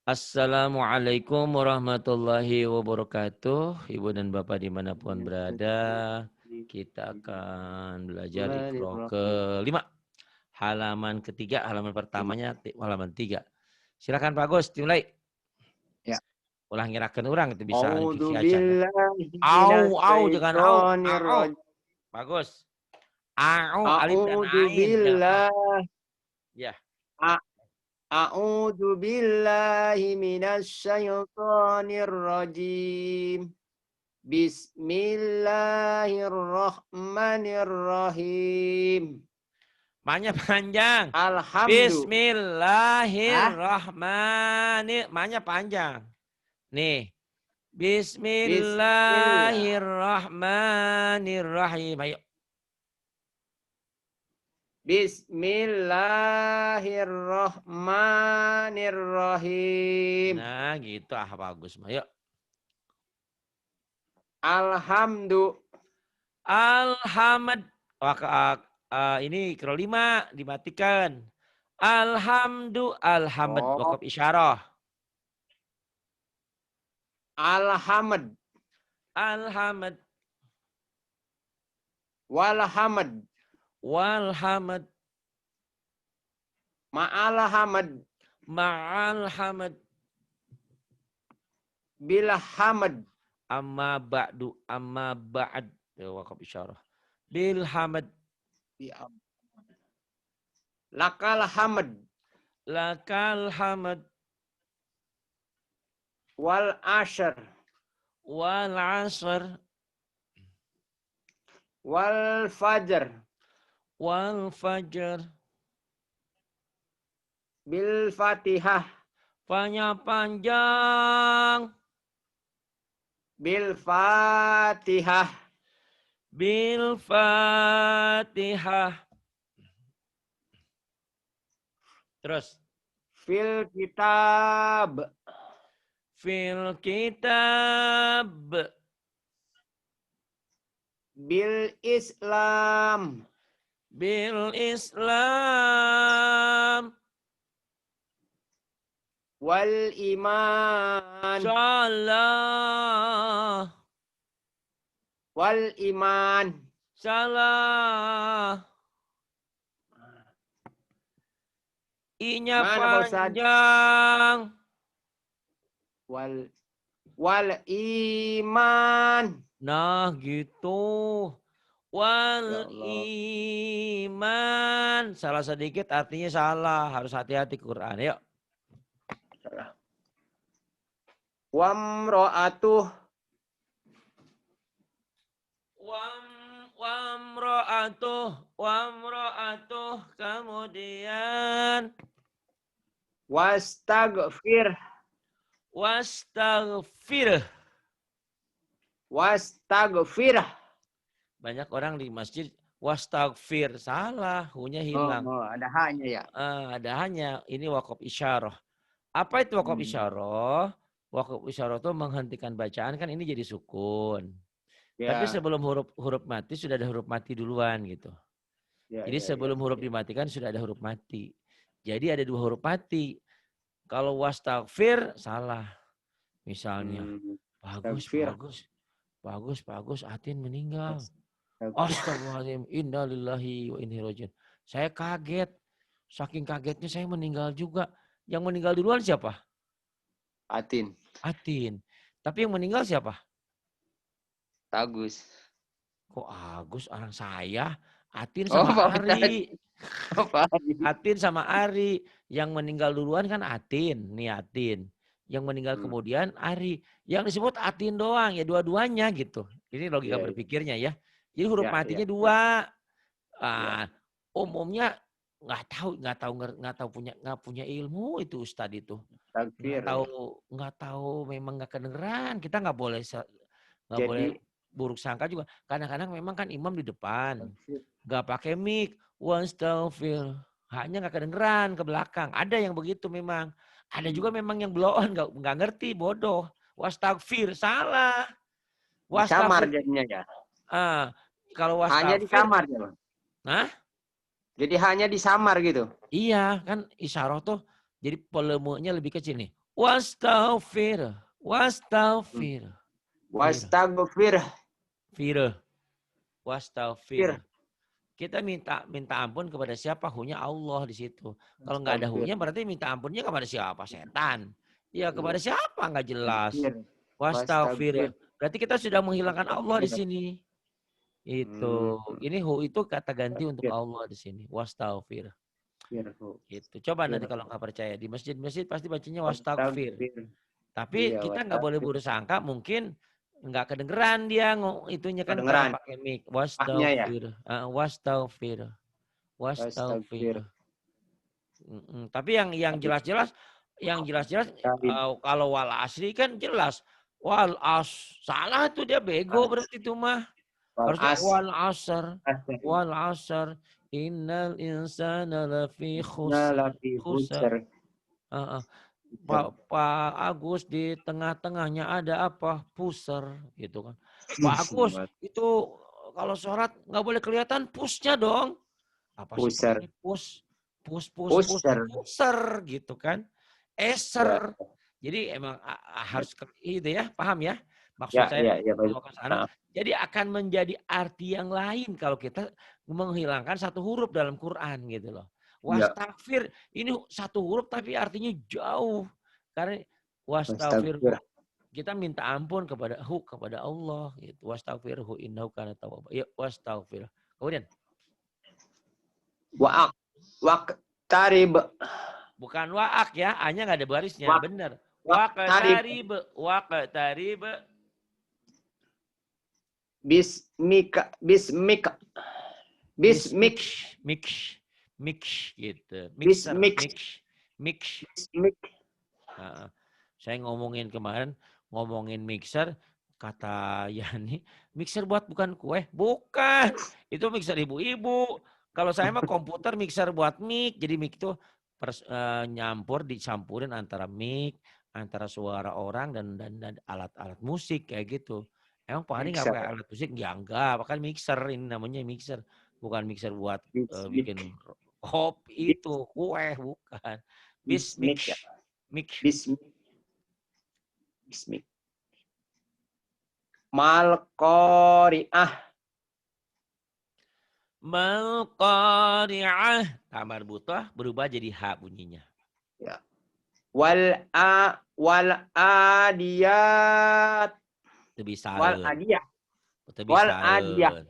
Assalamualaikum warahmatullahi wabarakatuh. Ibu dan Bapak dimanapun berada, kita akan belajar Iqra ke-5. Halaman ketiga, halaman pertamanya, halaman 3. Silakan Pak Agus, dimulai. Ya. Ulah ngirakan orang, itu bisa A'udzu infeksi acan. billahi Jangan au. minasyaitonir rajim. Bagus. Alif dan A'udzu ain, jangan billahi Ya. A'udzu billahi minasyaitonir rajim. Bismillahirrahmanirrahim. Maknya panjang. Maknya panjang. Nih. Bismillahirrahmanirrahim. Ayo. Bismillahirrahmanirrahim. Nah, gitu bagus. Ayo. Alhamd. Ini Iqra 5 dimatikan. Alhamd wakaf isyarah. Alhamd. Walhamd. Ma'alhamd. Bilhamd. Amma ba'd. Wakaf isyarah. Bilhamd. Lakal hamd. Wal asr. Wal fajr. Bil fatihah. Panjang. Bil fatihah. Terus. Fil kitab. Bil Islam. Wal iman. Salah. I-nya panjang. Wal iman. Nah, gitu. Wal iman. Salah sedikit artinya salah. Harus hati-hati Quran. Yuk. Wamro'atuh. Kemudian Wastagfir. Banyak orang di masjid wastagfir. Salah, hunya hilang. Ada hanya ya. Ada hanya. Ini wakaf isyarah. Apa itu wakaf isyarah? Wakaf isyarah itu menghentikan bacaan, kan ini jadi sukun. Ya. Tapi sebelum huruf mati sudah ada huruf mati duluan gitu. Jadi sebelum huruf dimatikan sudah ada huruf mati. Jadi ada 2 huruf mati. Kalau wastagfir salah. Misalnya bagus Atin meninggal. Astagfirullahaladzim, innalillahi wa inna ilaihi raji'un. Saya kaget. Saking kagetnya saya meninggal juga. Yang meninggal duluan siapa? Atin. Tapi yang meninggal siapa? Agus. Kok Agus orang saya? Atin sama Ari. Atin sama Ari. Yang meninggal duluan kan Atin. Nih Atin. Yang meninggal kemudian Ari. Yang disebut Atin doang. Ya dua-duanya gitu. Ini logika berpikirnya ya. Jadi huruf matinya 2. Umumnya nggak punya ilmu itu Ustadz itu. Nggak tahu memang nggak kedengeran. Kita nggak boleh buruk sangka juga. Kadang-kadang memang kan imam di depan. Nggak pakai mic. Wastagfir. Hanya nggak kedengeran ke belakang. Ada yang begitu memang. Ada juga memang yang blow on. Nggak ngerti. Bodoh. Wastagfir. Salah. Samar jadinya ya. Kalau wastagfir. Hanya di samar ya. Hah? Jadi hanya di samar gitu. Iya. Kan isyarah tuh. Jadi polemenya lebih kecil nih. Wastaghfir. Wastaghfir. Wastaghfir. Wastaghfir. Kita minta ampun kepada siapa? Hunya Allah di situ. Kalau nggak ada hunya berarti minta ampunnya kepada siapa? Setan. Ya kepada siapa? Nggak jelas. Wastaghfir. Berarti kita sudah menghilangkan Allah di sini. Itu. Ini hu itu kata ganti untuk Allah di sini. Wastaghfir. Itu. Coba nanti kalau nggak percaya di masjid-masjid pasti bacanya wastaghfir. Tapi kita nggak boleh bersangka mungkin nggak kedengeran dia itunya kan karena pakai mic. Wastaghfir. Wastaghfir. Wastaghfir. Tapi yang jelas-jelas kalau wal asri kan jelas. Wal as salah tuh dia bego berarti itu mah. Harusnya wal asr. Wal asr. Innal insana lafi khusr. Pak Agus di tengah-tengahnya ada apa? Puser gitu kan. Pak Agus itu kalau sholat nggak boleh kelihatan pusnya dong. Apa sih Pak ini puser gitu kan. Eser. Jadi emang harus itu ya, paham ya? Maksud saya ke sana. Jadi akan menjadi arti yang lain kalau kita menghilangkan satu huruf dalam Quran gitu loh. Wastaghfir ini satu huruf tapi artinya jauh. Karena wastaghfir kita minta ampun kepada Allah gitu. Wastaghfirhu innahu kana tawwaba. Ya wastaghfir. Kemudian Waqtarib. Bukan wa'ak ya, A-nya enggak ada barisnya, benar. Waqtarib. Bismik gitu. Mix. Saya ngomongin mixer, kata Yani, mixer buat bukan kue, bukan. Itu mixer ibu-ibu. Kalau saya mah komputer mixer buat mic, jadi mic itu dicampurin antara mic, antara suara orang dan alat-alat musik kayak gitu. Emang Pak Hari nggak pakai alat musik? Ya enggak, bahkan mixer ini namanya mixer, bukan mixer buat bikin kopi itu kue, bukan. Bismik. Malqari'ah. Tamar butah berubah jadi ha bunyinya. Ya. Wal adiyat. Wal adiyah. Wal adiyah.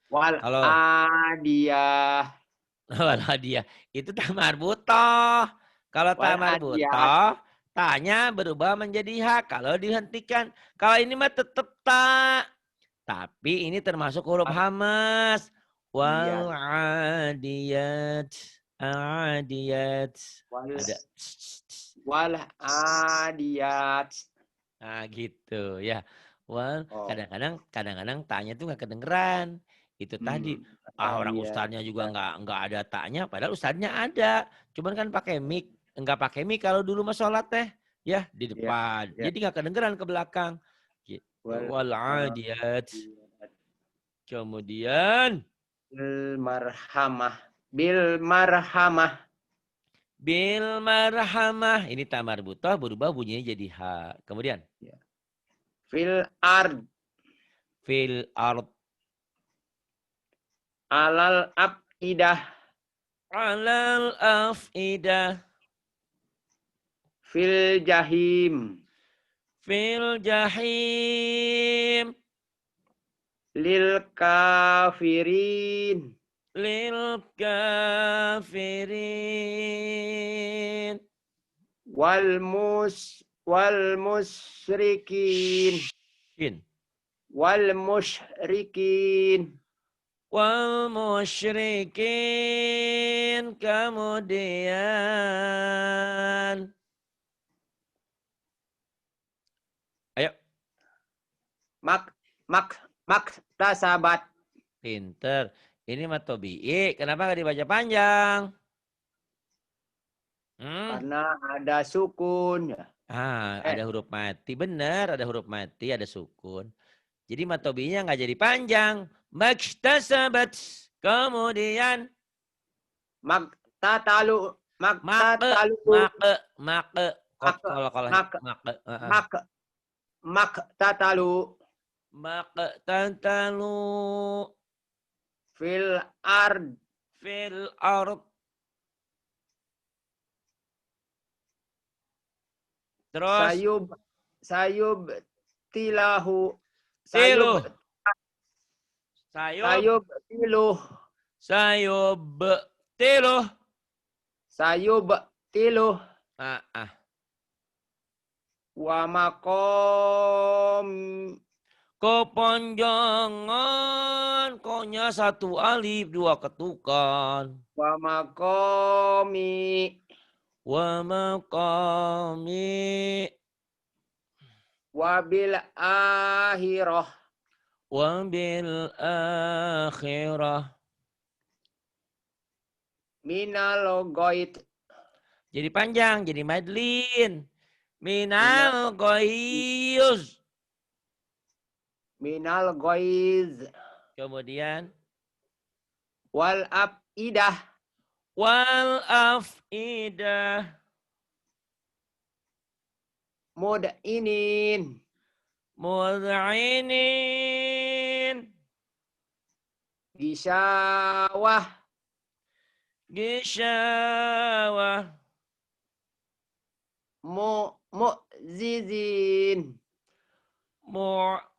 Wal adiyah. Wal adiyah. Itu tamar butah. Kalau tamar butah, tanya berubah menjadi ha. Kalau dihentikan. Kalau ini mah tetap ta. Tapi ini termasuk huruf hamas. Wal adiyat. Adiyat. Ada. Wal adiyat. Nah gitu ya. Kadang-kadang tanya tuh nggak kedengeran. Itu tadi orang ustadznya juga nggak ada tanya. Padahal ustadznya ada. Cuman kan pakai mic. Nggak pakai mic kalau dulu mas sholat teh. Ya di depan. Jadi nggak kedengeran ke belakang. Wal adiyat. Kemudian bil marhamah. Ini tamar butah berubah bunyinya jadi ha. Kemudian fil ard. Alal afidah. Fil jahim. Lil kafirin. Wal musyrikin. Kemudian ayo maktasabat. Pinter. Ini mah tobi'i. Kenapa nggak dibaca panjang? Karena ada sukun. Ada huruf mati. Benar, ada huruf mati, ada sukun. Jadi matobinya nggak jadi panjang. Maktasabat. Kemudian Maktatalu Maktatalu. Make. Maktatalu. Maktatalu. Fil ard. Terus sayub tilahu. Sayub tiluh. Ah. Wa makom. Kepanjangan konya 1 alif 2 ketukan. Wa makomi. Wabil akhirah. Minal goit. Jadi panjang, jadi madlin. Minal goiz. Kemudian wal afidah. Mud'inin. Gisyawah. Mu'zizin.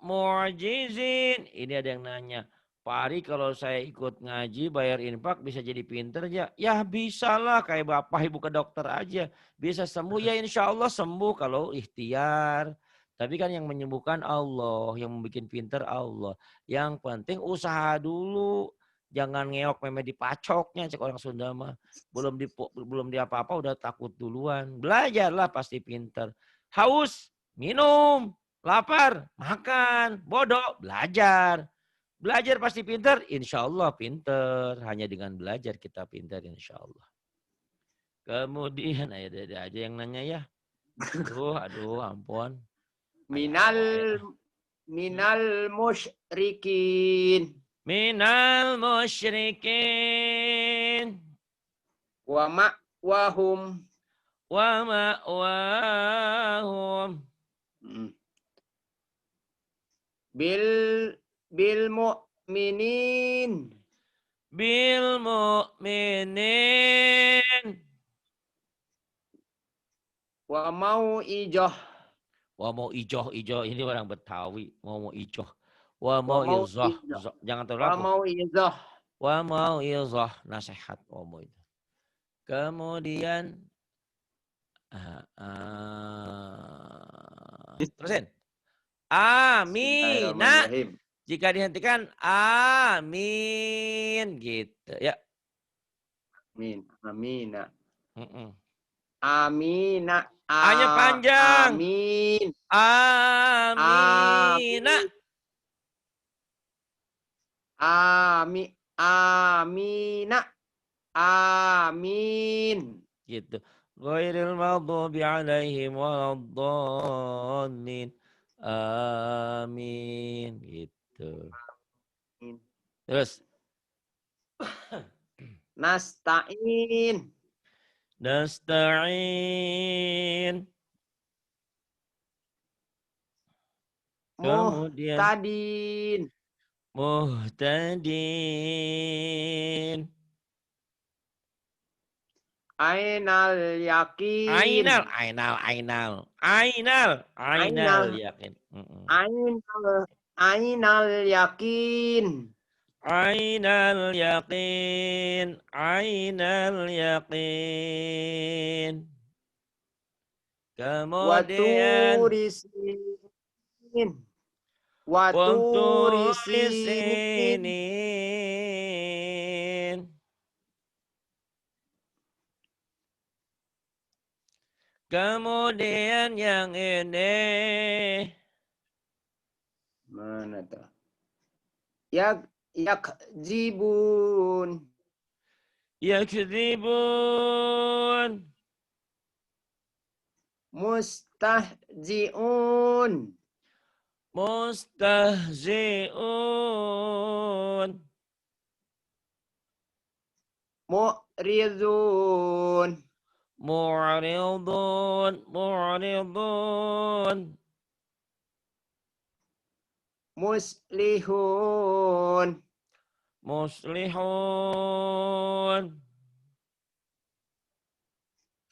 Mu'jizin. Ini ada yang nanya, Pak Ari kalau saya ikut ngaji bayar infak bisa jadi pinter ya? Ya bisa lah, kayak bapak ibu ke dokter aja. Bisa sembuh ya, insya Allah sembuh kalau ikhtiar. Tapi kan yang menyembuhkan Allah, yang membuat pinter Allah. Yang penting usaha dulu. Jangan ngeok memang dipacoknya, cek orang Sunda mah. Belum di apa-apa udah takut duluan. Belajarlah pasti pinter. Haus, minum. Lapar, makan. Bodoh, belajar. Belajar pasti pinter, insya Allah pinter. Hanya dengan belajar kita pinter, insya Allah. Kemudian ada aja yang nanya ya. Aduh, ampun. Minal musyrikin. Wa ma'wahum. Bil mu'minin. Wa mau'ijah. Ini orang Betawi. Mau'ijah. Wa mau'izah. Jangan terlalu. Wa mau'izah. Nasihat. Kemudian. Terusin. Amina. Jika dihentikan amin gitu ya. Amina. Hanya panjang. Amin. Amina. Amina. Amin. Gitu. Ghairil maghdubi alaihim waladdallin. Amin gitu. Terus nasta'in. Kemudian muhtadin. Ainal yakin. Ainal yakin. Ainal yakin. Kemudian Waturisinin. Kemudian yang ini. Mana tuh? Yakzibun. Mustahzi'un. Mu'ridun. mu'ridun, mu'ridun. Muslihun. Muslihun.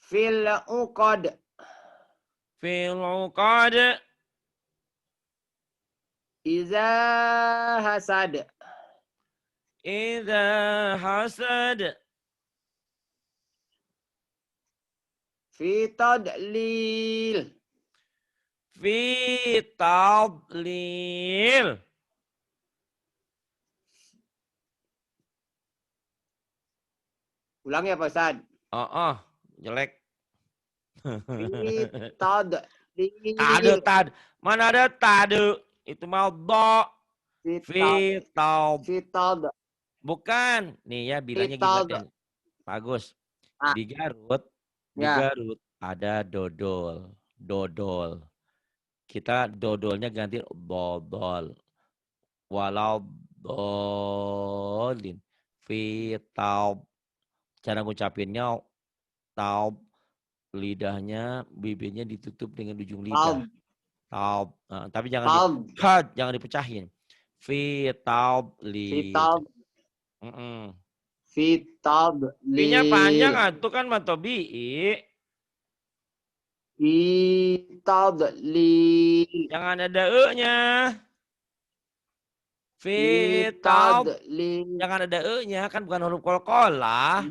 Fil uqad. Fil uqad. Iza hasad. Idza hasad. Fi tadlil. Fi tadlil. Ulang ya Pak Ustad. Oh, jelek. Fi tadlil. Tadu. Mana ada tadu? Itu mau do. Fi taub. Fi tad. Bukan. Nih ya bilangnya Fi gini tad. latihan. Bagus. Ah, Di Garut ya. ada dodol. Dodol. Kita dodolnya ganti dodol. Walau dolin. Fi taub. Cara ngucapinnya taub. Lidahnya, bibirnya ditutup dengan ujung lidah. Taub. Nah, tapi jangan jangan dipecahin. Fi taub li. Fi tab li. Fi-nya panjang itu kan matobi. Fi tab li. Jangan ada e-nya. Fi taub li. Jangan ada e-nya kan bukan huruf qalqalah.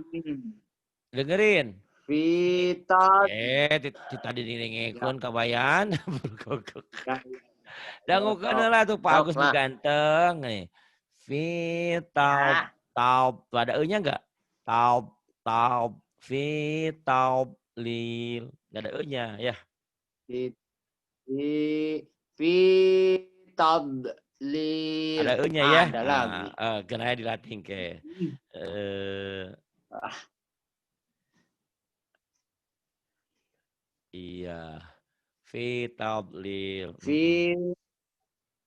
Dengerin. Fitat. Tadi ngekun kabayan. Dangukeun lah tuh Pak Agus ganteng nih. Fitab, taub. Ada e-nya enggak? Taub, fitab lil. Enggak ada e-nya ya. Fitab lil. Ada e-nya ya. Ada lagi. Kenanya dilatih ke. Iya. Fitab lil.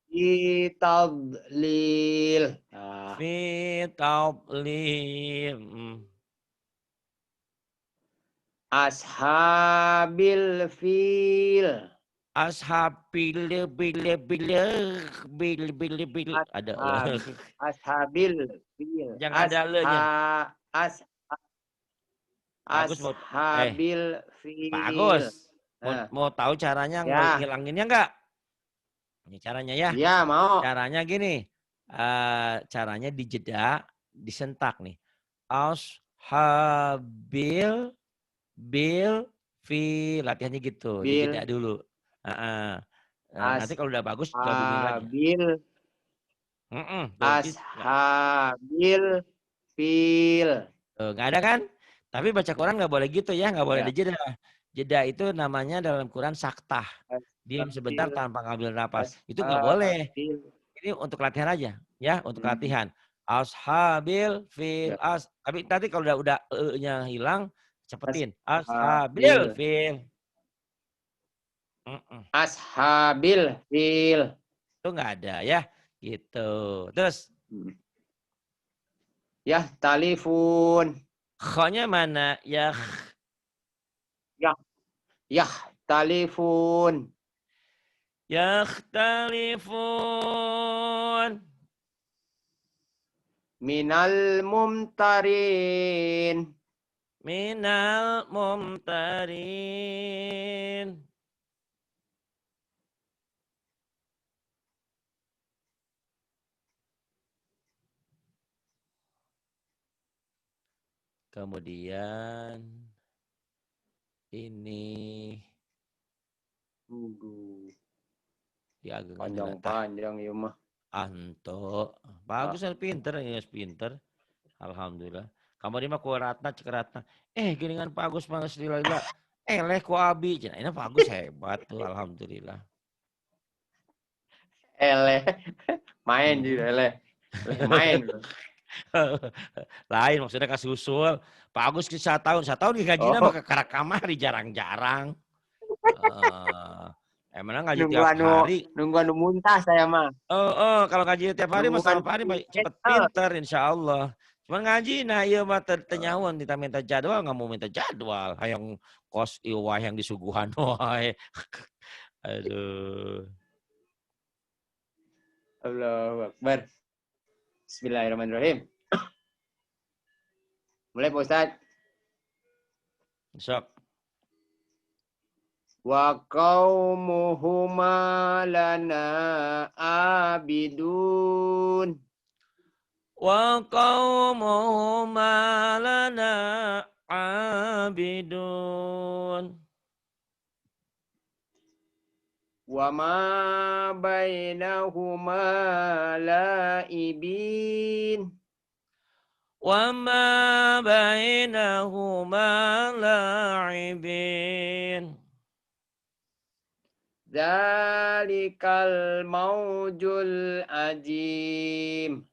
Fitab lil. Fitab lil. Ashabil fil. Ashabil bil ada ashabil fil. Jangan ada le-nya. Ashabil fil. Pak Agus. Mau tahu caranya ngilanginnya enggak? Ini caranya ya. Iya, mau. Caranya gini. Caranya dijeda, disentak nih. Ashabil bil fil. Latihannya gitu. Dijeda dulu. Nanti kalau udah bagus gabungin lagi. Ashabil fil. Nggak ada kan? Tapi baca Quran nggak boleh gitu ya, nggak boleh ada jeda. Jeda itu namanya dalam Quran saktah. Diam sebentar tanpa ngambil napas. Itu nggak boleh. Ini untuk latihan aja, ya, untuk latihan. Ashabil fil Tapi nanti kalau udah e-nya hilang, cepetin. Ashabil fil. Ashabil fil. Itu nggak ada ya, gitu. Terus ya talifun. Kho-nya mana? Ya talifun. Yakhtalifun. Minal mumtarin. Minal mumtarin. Kemudian ini panjang ya mah. Anto, bagus pinter ya, pinter. Alhamdulillah. Kamu di mah ku ratna cek ratna. Giringan Pak Agus mah lila. Leh ku abi. Ini Pak Agus hebat tuh, alhamdulillah. Main juga main. Lain maksudnya kasusul. Pak Agus ke 1 tahun gajinya mah ke kamari jarang-jarang. Emang ngaji tiap hari. Nunggu anu muntah saya mah. Kalau ngaji tiap hari mah setiap hari cepet pinter insya Allah. Mengaji nah ieu mah tenyawan kita minta jadwal nggak mau minta jadwal hayang kos ieu yang disuguhan wae. Aduh. Allahu Akbar. Bismillahirrahmanirrahim. Mulai Pak Ustaz. Sok. Wa qaumuhuma lana abidun. Wa qaumuhuma lana abidun. Wa ma bainahuma laibin. Wa ma bainahuma la'ibin. Zalikal maujul ajim.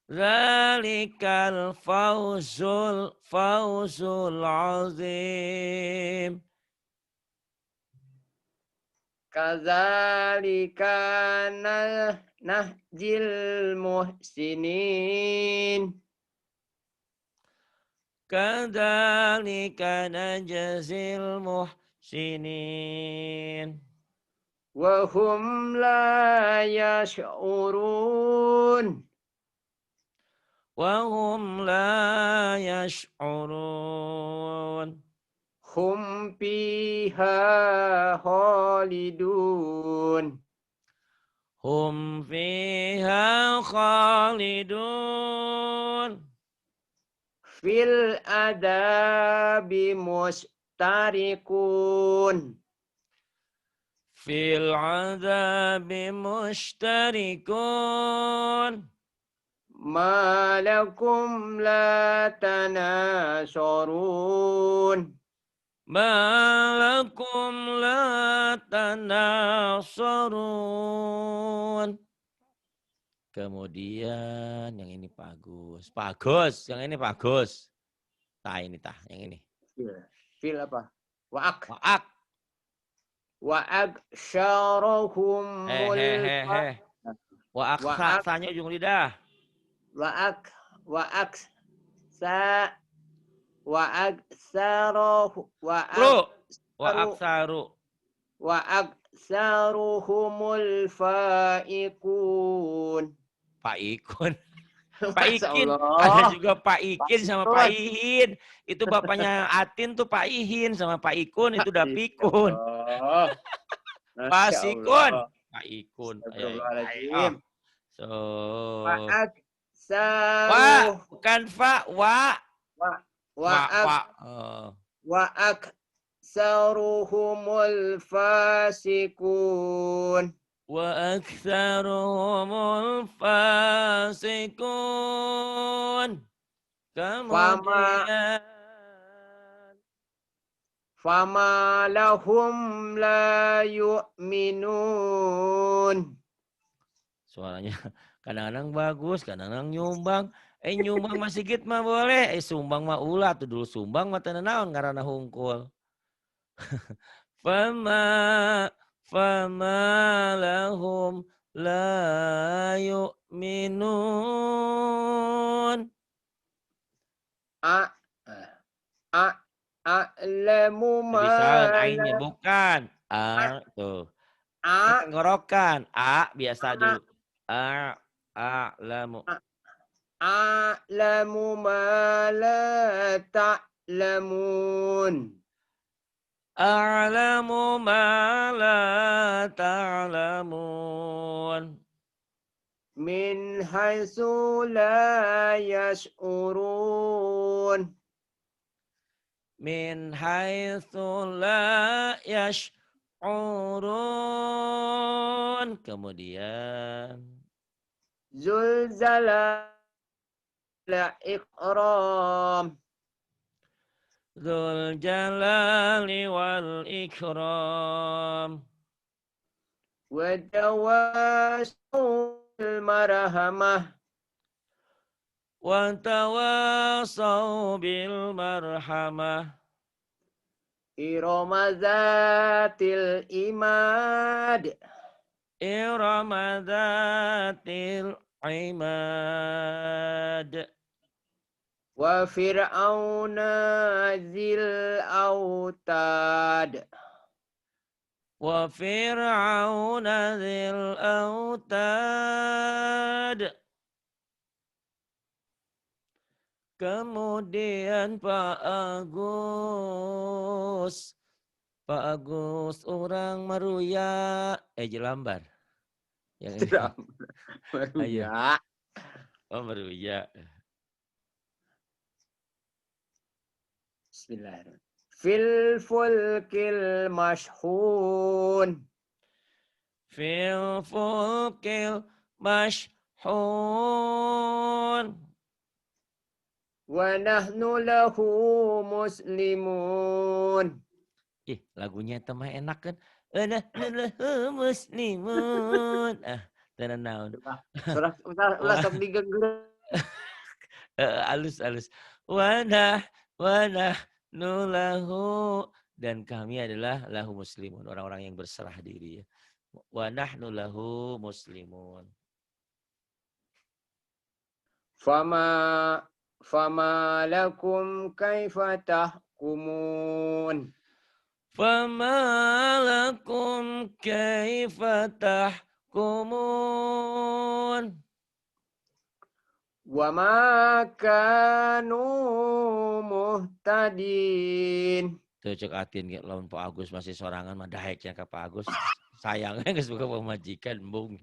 Zalikal fawzul azim. Kadzalika nahjil muhsinin. Kadzalika najzil muhsinin. Wa hum la yash'urun. Wa hum la yash'urun. Hum fiha khalidun. Hum fiha khalidun. Fil adabi mustarikun. Fil adabi mustarikun. Ma lakum la tanasarun. Ma lakum la tanasarun. Kemudian yang ini Pak Agus. Pak Agus, yang ini Pak Agus. Tah ini tah, yang ini. Fil apa? Wa'ak. Wa'ak. Wa'ak syarahum Wa'ak sa-nya ujung lidah. Wa'ak sa wa'ak saruh Wa'ak saru. Wa'ak saruhumul faikun. Paikun. Pak Ikin. Ada juga Pak Ikin sama Pak Ihin. Itu bapaknya Atin tuh Pak Ihin sama Pak Ikun itu udah Pikun. Pak Sikun. Pak Ikun. So. Wa'ak Wa, bukan fa, wa. Wa'ak saruhumul fasikun. Wa aktsaruhumul fasikun. Kemudian Fama lahum la yu'minun. Suaranya kadang-kadang bagus, kadang-kadang nyumbang. Nyumbang mah sigit mah boleh. Sumbang mah ulah. Tuh dulu sumbang mah teu naon ngaranna hungkul. Fama lahum la yu'minun. A'lamu ma Ainnya bukan. Tuh. Tenggorokan. Biasa dulu. A'lamu. A'lamu ma la ta'lamun. A'lamu ma la ta'lamun. Min haitsu la yash'urun. Min haitsu la yash'urun. Kemudian Zul zalal ikram. Dzul jalali wal ikram. Wa tawasul marhamah. Wa tawasaw bil marhamah. Irama zatil imad. Irama zatil imad. Wa fir'auna zil autad. Wa fir'auna dzil autad. Kemudian Pak Agus orang Meruya, Jelambar. Yang ini. Meruya. Oh, Meruya. Bismillahirrahmanirrahim. Fil fulkil mashhun. Fil fulkil mashhun. Wa nahnu lahu muslimun. Lagunya itu mah enak kan. Wa nahnu lahu muslimun. Tenan naon. Ulah sok digengger. Alus. Wa nahnu lahu, dan kami adalah lahu muslimun, orang-orang yang berserah diri. Wa nahnu lahu muslimun. Fama lakum kaifa tahkumun. Fama lakum kaifa tahkumun. Wa ma kanu muhtadin. Tuh cek atin lawan Pak Agus masih sorangan mah daeknya ka Pak Agus. Sayangnya geus boga pamajikan embung.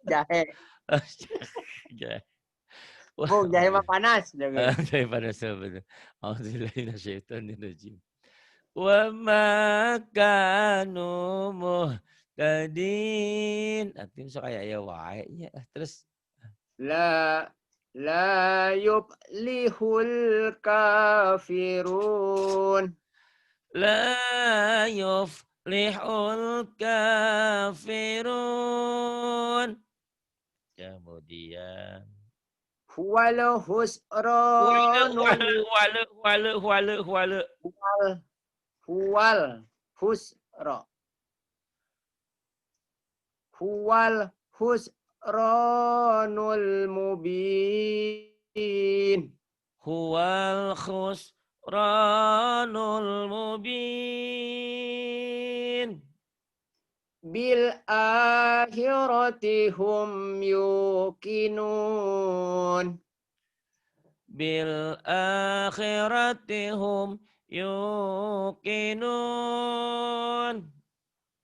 Jahe. Jahe. Bung jahe mah panas. Jahe panas betul. Auzubillahi minasyaitonirrajim. Wa ma kanu muhtadin. Atin sok aya ya wae nya. Terus La yuflihul kafirun. La yuflihul kafirun. Kemudian Wal husranul huwal husra. Huwal husranul mubin. Huwal khusranul mubin. Bil akhirati hum yuqinun. Bil akhirati hum yuqinun.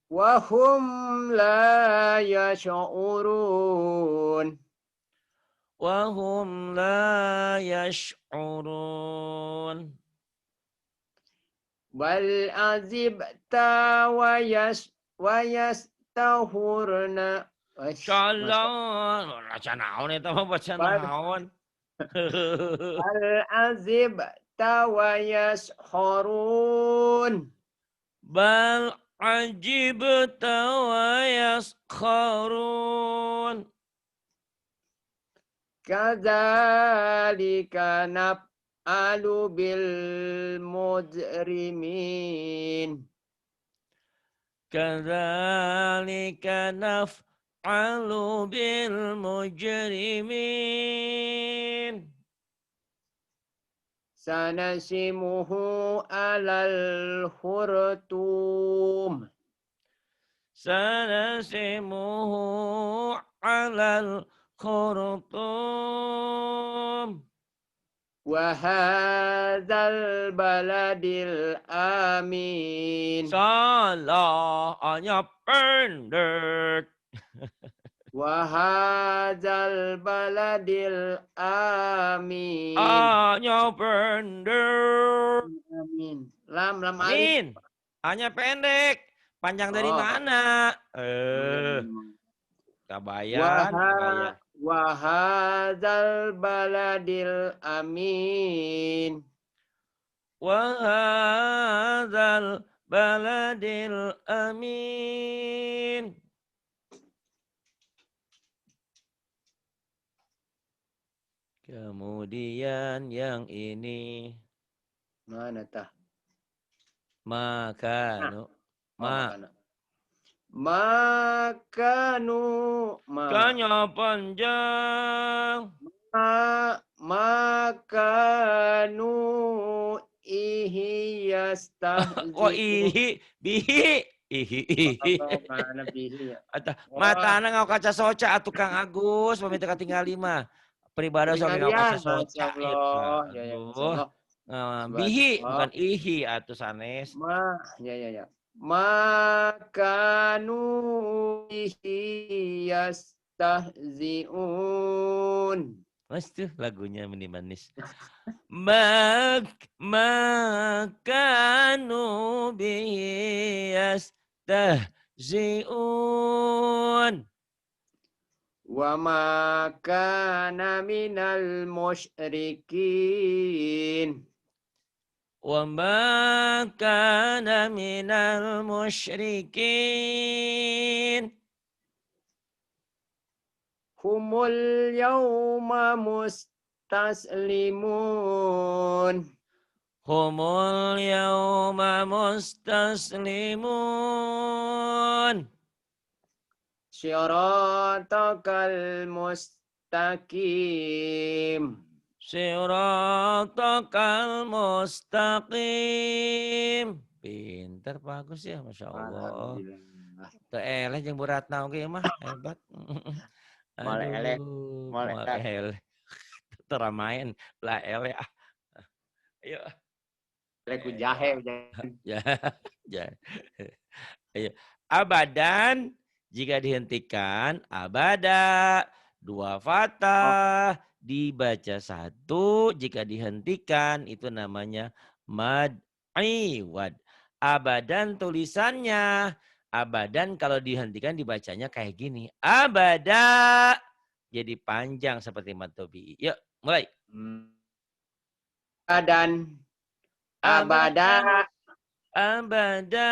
Wa hum la yash'urun. Wa hum la yash'urun. Bal azibta wa yastahurna. Insyaallah. Baca naon eta mah baca naon. Bal azibta wa yashurun. Bal ajibta wa yaskharun. Kadzalika naf'alu bil mujrimin. Kadzalika naf'alu bil mujrimin. Sanasimuhu alal khurtum. Sanasimuhu alal khurtum. Wa hadzal baladil amin. Salah hanya pendek. Wa hadzal baladil amin. Hanya pendek. Amin. Lam Amin. Hanya pendek. Panjang dari mana? Kabayan. Wa hadzal baladil amin. Wa hadzal baladil amin. Kemudian yang ini. Mana tah? Maka. makanu Kanya panjang. makanu ihi Oh yastahzi'un. bihi. Ihi. Oh, mana bihi ya. Mata Wah, anak ngau kaca soca tukang Agus peminta ketinggal 5. Peribadah soalnya ngau kaca peningalian. Masya soca itu. Allah. Ya, ya, Masya Aduh. Allah. Bihi Subhanallah. bukan ihi atau sanes. Ya, ya, ya. Makanu bihi yastahzi'un. Mas tuh lagunya mini manis. Makanu biyastahzi'un. Wa makana minal musyrikin. Wa ma kana minal musyrikin. Humul yawma mustaslimun. Humul yawma mustaslimun. Syiratakal mustaqim. Siratakal mustaqim. Pinter bagus ya, Masya Allah. Alhamdulillah. Teeleh yang berat naung ge mah hebat. Male eleh. Aduh, Male mal eleh. eleh. Teramain lah eleh ah. Ayo. Ku jahe. Ya, ya. Ayo. Abadan jika dihentikan abada. 2 fatah dibaca 1 jika dihentikan itu namanya mad iwad. Abadan tulisannya abadan kalau dihentikan dibacanya kayak gini. Abada. Jadi panjang seperti mad tabi'i. Yuk, mulai. Abadan. Abada. Abada. Abada.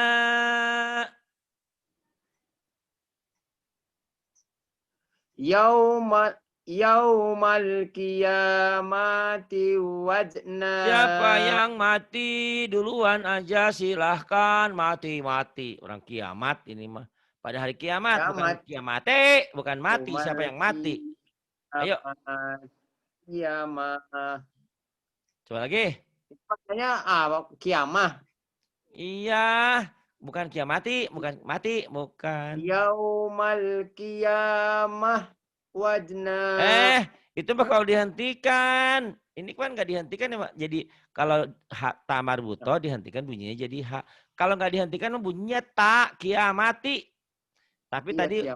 Yaumal qiyamati wazna. Siapa yang mati duluan aja silahkan mati. Orang kiamat ini mah. Pada hari kiamat bukan Kiamat. kiamate. Bukan mati. Siapa Yaumal yang mati? Ayo. qiyamah. Coba lagi. Makanya kiamah. Iya. Bukan kiamati. Bukan mati. Bukan. Yaumal qiyamah wazna. Itu mah kalau dihentikan. Ini kan nggak dihentikan ya, Mak. Jadi kalau hak tamar buto dihentikan bunyinya jadi hak. Kalau nggak dihentikan bunyinya tak kiamati. Tapi Iya,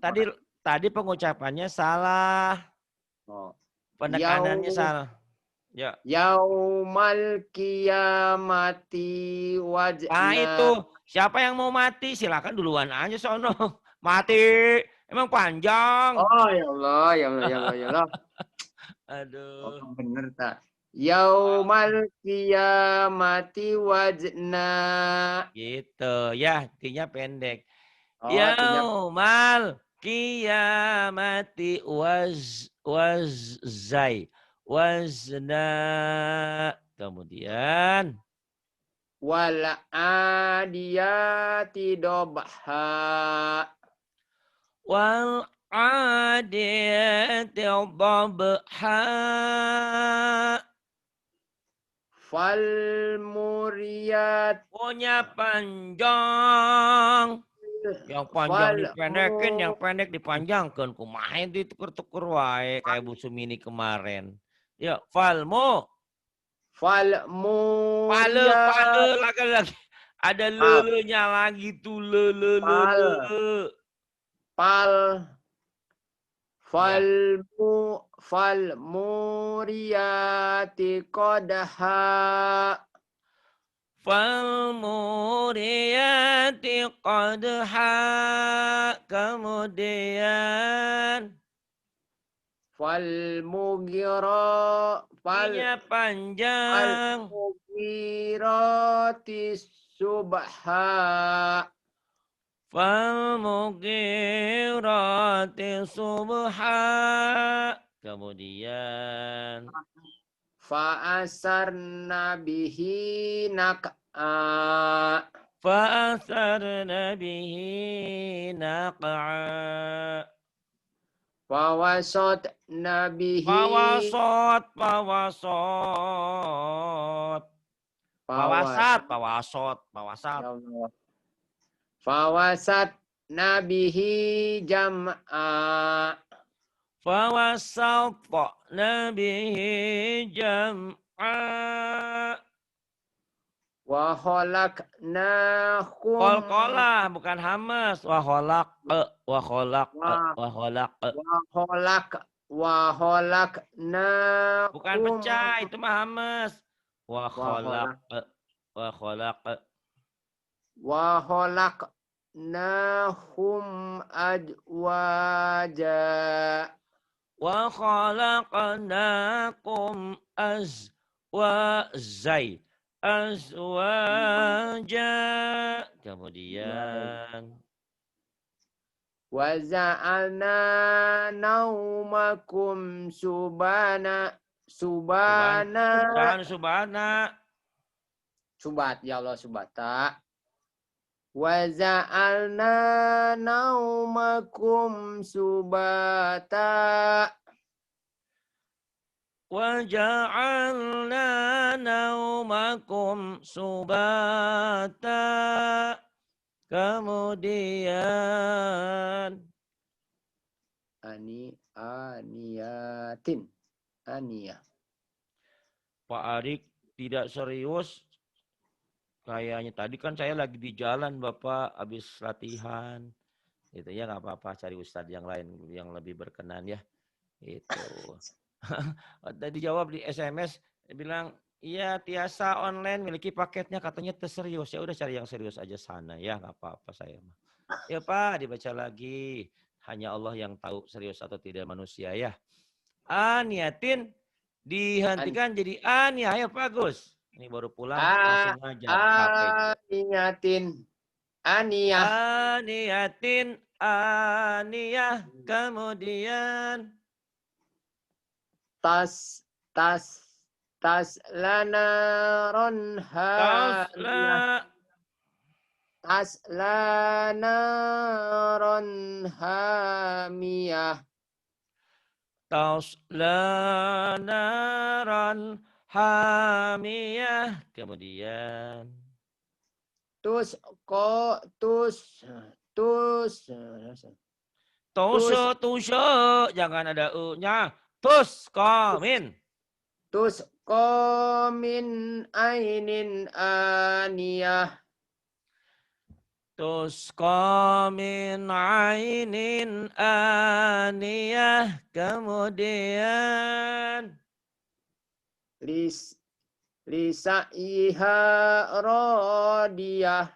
tadi pengucapannya salah. Oh. Penekanannya salah. Ya. Yaumal qiyamati Nah wazna. itu siapa yang mau mati silakan duluan aja sono. Mati. Emang panjang. Oh ya Allah, ya Allah, ya Allah, ya Allah. Aduh. Oh, bener tak? Yaumal qiyamati wazna. Gitu ya, artinya pendek. Oh, artinya Yaumal qiyamati wazna. Kemudian wal adiyati dobha. wal adiyati dhabha. Fal muriyat. Pokoknya panjang. Yang panjang dipendekin, yang pendek dipanjangkan. Kumaha ditukur-tukur wae kayak Bu Sumini kemarin. Ya, falmu. Fal Pale muriyat. lagi. Ada lelenya lagi tuh lele. Fal muriyati qadha. Fal muriyati qadha. Kemudian Fal mugira. Ini panjang. Fal mugirati subha. Fal mugirati subha. Kemudian Fa asarna bihi nak'a. Fa'atharna bihi naq'a. Fawasatna bihi. Pawasat. Pawasat. Ya Allah. Fawasatna bihi jam'a. Fawasatna bihi jam'a. Wa khalaqnakum. Qalqalah bukan hamas. Wa khalaq. Wa khalaq. Wa khalaq. Wa Bukan khalaqnakum. pecah, itu mah hamas. Wa Wa khalaq. khalaq. Wa khalaq. Wa khalaqnahum ajwaja. Wa khalaqnakum azwajai. Azwaja. Kemudian Wa ja'alna naumakum subana. Jangan subhana. Subat, ya Allah, subata. Wa ja'alna naumakum subata. Wa ja'alna naumakum subata. Kemudian Aniyatin. Aniyah. Pak Arik tidak serius. Kayaknya tadi kan saya lagi di jalan Bapak habis latihan. Gitu ya, nggak apa-apa, cari ustadz yang lain yang lebih berkenan ya. Itu. Tadi jawab di SMS bilang, "Iya, Tiasa online memiliki paketnya, katanya terserius." Ya udah cari yang serius aja sana ya, nggak apa-apa saya mah. Ya Pak, dibaca lagi. Hanya Allah yang tahu serius atau tidak manusia ya. Aniatin dihentikan jadi Ania. Ayo Pak Gus. Ini baru pulang langsung ngajar capek. Aniyatin. Aniyah. Aniatin Aniyah. Kemudian Tas lana ronha. Tas lana ronhamiyah. Tasla naran hamiyah. Kemudian Tusuk. Jangan ada u-nya. Tuskomin. Tuskomin ainin aniyah. Tuskomin ainin aniyah. Kemudian Lisa'iha radiyah.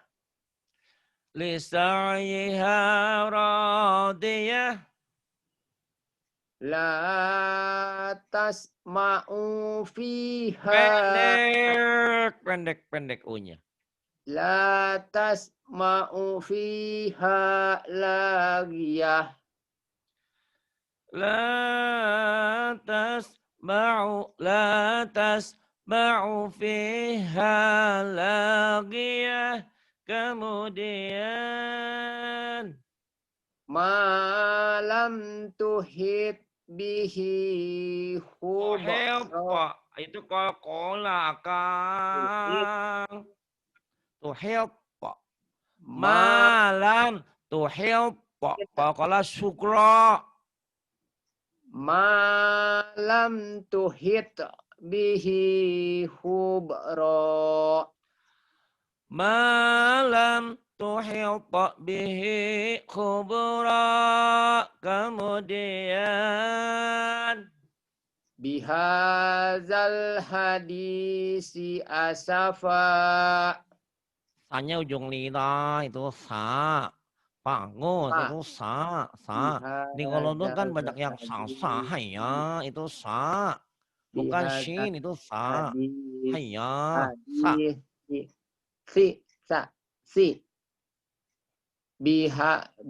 Lisa'iha radiyah. La tasma'u fiha. Pendek u-nya. La tasma'u fiha lagiyah. La tasma'u fiha lagiyah. Kemudian Malam tuhit bihi khubra. Itu kola Kang. Tuhit malam tuhit kola sukra. Malam tuhit bihi khubra. Malam tuhit bihi khubra. Kemudian Bihazal hadisi asafa. Sanya ujung lina itu sa. Pangus itu sa. Di Golondon kan banyak yang sa haya itu sa. Bukan shin itu sa. Haya sa. Si.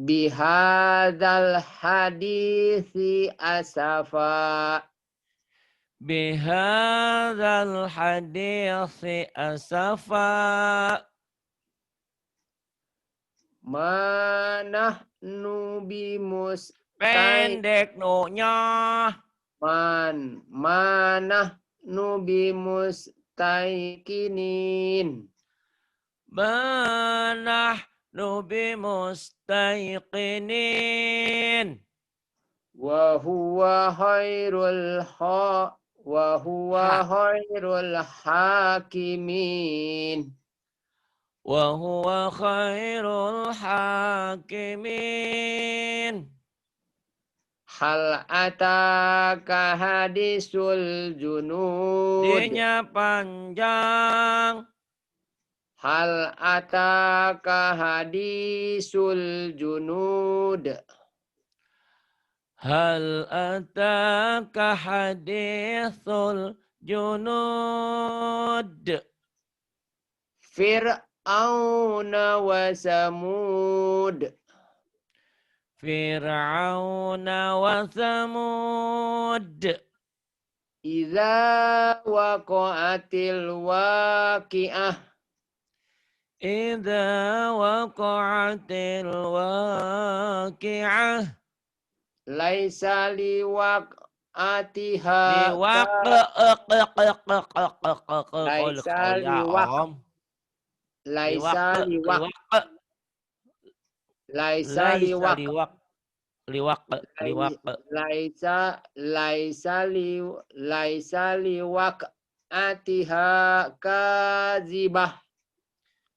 Bihadzal hadisi asafa. Bihadzal hadisi asafa. Manah nubimus Pendek nu-nya. manah nubimus taikinin. Manah nubi mustaiqinin. Wa huwa Ha. khairul hakimin. Wa huwa khairul hakimin. Hal ataka hadisul junud. Dinya panjang. Hal ataka hadisul junud. Hal ataka hadithul junud. Fir'auna wa samud. Fir'auna wa thamud. Iza waqa'atil waqi'ah. Idza waqa'atil waqi'ah. Laisa liwaq'atiha. Laisa liwaq. Laisa liwaq. Laisa liwaq. Laisa liwaq'atiha kadzibah.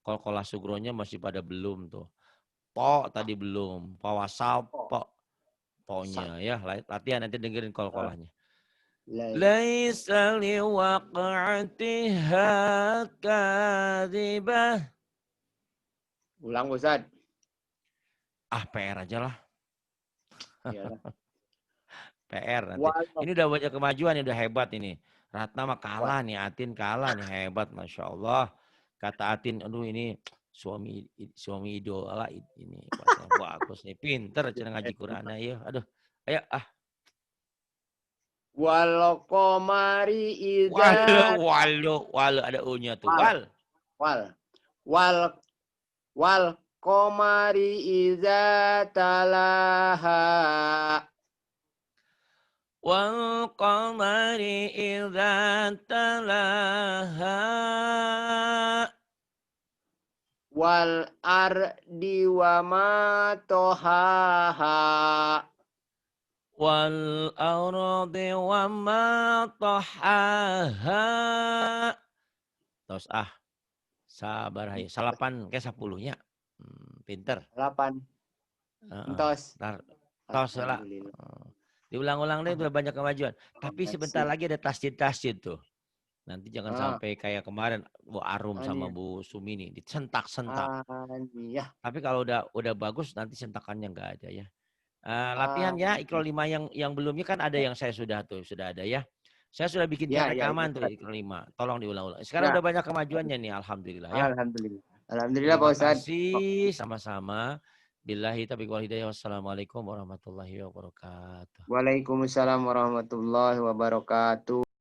Qalqalah sugronya masih pada belum tuh. Po tadi belum. Pawasal po. Po-nya ya. Latihan nanti dengerin qalqalahnya. Laisa liwaq'atiha kadzibah. Ulang Ustaz. PR aja lah. Iyalah. PR nanti. Ini udah banyak kemajuan, udah hebat ini. Ratna mah kalah nih, Atin kalah nih, hebat, Masya Allah. Kata Atin, aduh ini suami idola ini. Bagus nih, pinter cara ngaji Quran. Ayo, aduh, ayo Wal qamari idza Walu, ada U-nya tuh. Wal qamari idza talaha. Wal qamari idza talaha. Wal ardi wa ma tohaha. Wal ardi wa ma tahaha. Terus sabar aja. Salapan ke 10-nya. Pinter. 8. Entos. Tos lah. Diulang-ulang deh, udah banyak kemajuan. Tapi sebentar lagi ada tasjid tuh. Nanti jangan sampai kayak kemarin Bu Arum sama Bu Sumini disentak-sentak. Tapi kalau udah bagus nanti sentakannya nggak ada ya. Latihan ya Iqra 5 yang belumnya kan ada yang saya sudah ada ya. Saya sudah bikin rekaman tuh Iqra 5. Tolong diulang-ulang. Sekarang udah banyak kemajuannya nih, alhamdulillah ya. Alhamdulillah Pak Ustaz. Terima kasih sama-sama. Billahi taufiq wal hidayah. Wassalamualaikum warahmatullahi wabarakatuh. Waalaikumsalam warahmatullahi wabarakatuh.